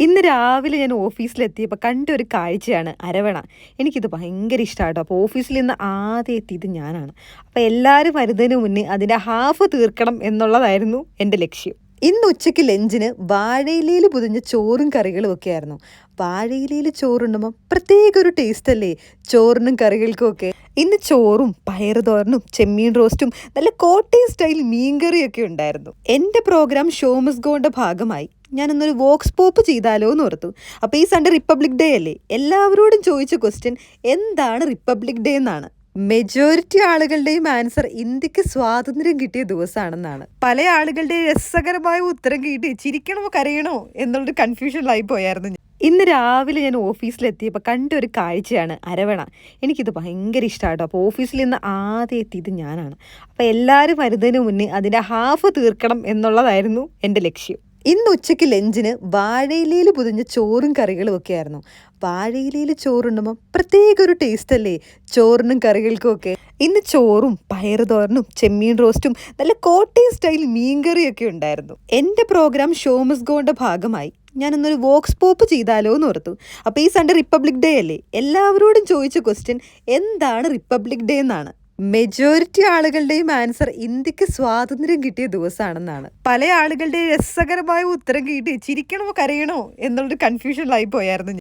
ഇന്ന് രാവിലെ ഞാൻ ഓഫീസിലെത്തിയപ്പോൾ കണ്ട ഒരു കാഴ്ചയാണ് അരവണ. എനിക്കിത് ഭയങ്കര ഇഷ്ടമാട്ടോ. അപ്പോൾ ഓഫീസിൽ നിന്ന് ആദ്യം എത്തിയത് ഞാനാണ്. അപ്പോൾ എല്ലാവരും വരുന്നതിന് മുന്നേ അതിൻ്റെ ഹാഫ് തീർക്കണം എന്നുള്ളതായിരുന്നു എൻ്റെ ലക്ഷ്യം. ഇന്ന് ഉച്ചയ്ക്ക് ലഞ്ചിന് വാഴയിലയിൽ പൊതിഞ്ഞ ചോറും കറികളും ഒക്കെ ആയിരുന്നു. വാഴയിലയിൽ ചോറുണ്ടുമ്പോൾ പ്രത്യേക ഒരു ടേസ്റ്റ് അല്ലേ ചോറിനും കറികൾക്കും ഒക്കെ. ഇന്ന് ചോറും പയറുതോരനും ചെമ്മീൻ റോസ്റ്റും നല്ല കോട്ടയം സ്റ്റൈൽ മീൻകറിയൊക്കെ ഉണ്ടായിരുന്നു. എൻ്റെ പ്രോഗ്രാം ഷോ മസ്റ്റ് ഗോയുടെ ഭാഗമായി ഞാനൊന്നൊരു വോക്സ് പോപ്പ് ചെയ്താലോ എന്ന് ഓർത്തു. അപ്പോൾ ഈ സൺഡേ റിപ്പബ്ലിക് ഡേ അല്ലേ, എല്ലാവരോടും ചോദിച്ച ക്വസ്റ്റ്യൻ എന്താണ് റിപ്പബ്ലിക് ഡേ എന്നാണ്. മെജോറിറ്റി ആളുകളുടെയും ആൻസർ ഇന്ത്യക്ക് സ്വാതന്ത്ര്യം കിട്ടിയ ദിവസമാണെന്നാണ്. പല ആളുകളുടെ രസകരമായ ഉത്തരം കിട്ടി ചിരിക്കണമോ കരയണോ എന്നുള്ളൊരു കൺഫ്യൂഷനിലായി പോയായിരുന്നു ഞാൻ. ഇന്ന് രാവിലെ ഞാൻ ഓഫീസിലെത്തിയപ്പോൾ കണ്ട ഒരു കാഴ്ചയാണ് അരവണ. എനിക്കിത് ഭയങ്കര ഇഷ്ടമാട്ടോ. അപ്പോൾ ഓഫീസിൽ നിന്ന് ആദ്യം എത്തിയത് ഞാനാണ്. അപ്പോൾ എല്ലാവരും വരുന്നതിന് മുന്നേ അതിൻ്റെ ഹാഫ് തീർക്കണം എന്നുള്ളതായിരുന്നു എൻ്റെ ലക്ഷ്യം. ഇന്ന് ഉച്ചയ്ക്ക് ലഞ്ചിന് വാഴയിലയിൽ പൊതിഞ്ഞ ചോറും കറികളും ഒക്കെ ആയിരുന്നു. വാഴയിലയിൽ ചോറുണ്ടുമ്പോൾ പ്രത്യേക ഒരു ടേസ്റ്റ് അല്ലേ ചോറിനും കറികൾക്കും ഒക്കെ. ഇന്ന് ചോറും പയറുതോരനും ചെമ്മീൻ റോസ്റ്റും നല്ല കോട്ടയം സ്റ്റൈൽ മീൻകറിയൊക്കെ ഉണ്ടായിരുന്നു. എൻ്റെ പ്രോഗ്രാം ഷോ മസ്റ്റ് ഗോയുടെ ഭാഗമായി ഞാനൊന്നൊരു വോക്സ് പോപ്പ് ചെയ്താലോ എന്ന് ഓർത്തു. അപ്പോൾ ഈ സൺഡേ റിപ്പബ്ലിക് ഡേ അല്ലേ, എല്ലാവരോടും ചോദിച്ച ക്വസ്റ്റ്യൻ എന്താണ് റിപ്പബ്ലിക് ഡേ എന്നാണ്. മെജോറിറ്റി ആളുകളുടെയും ആൻസർ ഇന്ത്യക്ക് സ്വാതന്ത്ര്യം കിട്ടിയ ദിവസമാണെന്നാണ്. പല ആളുകളുടെ രസകരമായ ഉത്തരം കിട്ടി ചിരിക്കണമോ കരയണോ എന്നുള്ളൊരു കൺഫ്യൂഷനിലായി പോയായിരുന്നു.